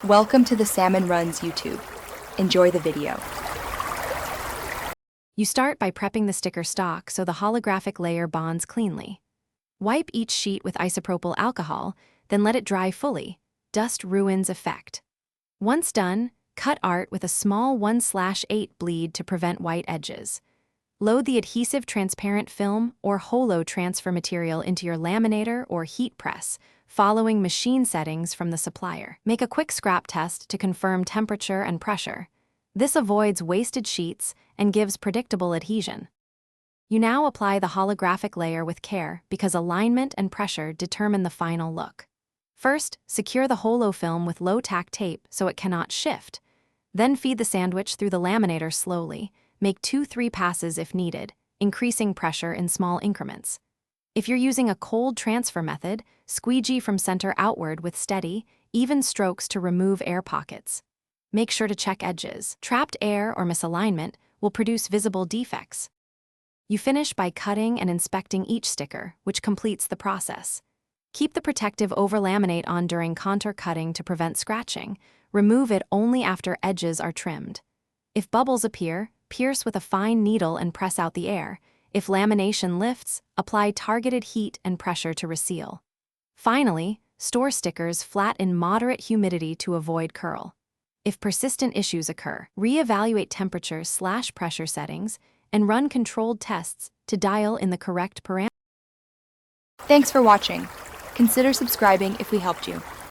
Welcome to the Salmon Runs YouTube. Enjoy the video. You start by prepping the sticker stock so the holographic layer bonds cleanly. Wipe each sheet with isopropyl alcohol, then let it dry fully. Dust ruins effect. Once done, cut art with a small 1/8 bleed to prevent white edges. Load the adhesive transparent film or holo transfer material into your laminator or heat press, following machine settings from the supplier. Make a quick scrap test to confirm temperature and pressure. This avoids wasted sheets and gives predictable adhesion. You now apply the holographic layer with care because alignment and pressure determine the final look. First, secure the holo film with low-tack tape so it cannot shift. Then feed the sandwich through the laminator slowly. Make 2-3 passes if needed, increasing pressure in small increments. If you're using a cold transfer method, squeegee from center outward with steady, even strokes to remove air pockets. Make sure to check edges. Trapped air or misalignment will produce visible defects. You finish by cutting and inspecting each sticker, which completes the process. Keep the protective overlaminate on during contour cutting to prevent scratching. Remove it only after edges are trimmed. If bubbles appear, pierce with a fine needle and press out the air. If lamination lifts, apply targeted heat and pressure to reseal. Finally, store stickers flat in moderate humidity to avoid curl. If persistent issues occur, reevaluate temperature/pressure settings and run controlled tests to dial in the correct parameters. Thanks for watching. Consider subscribing if we helped you.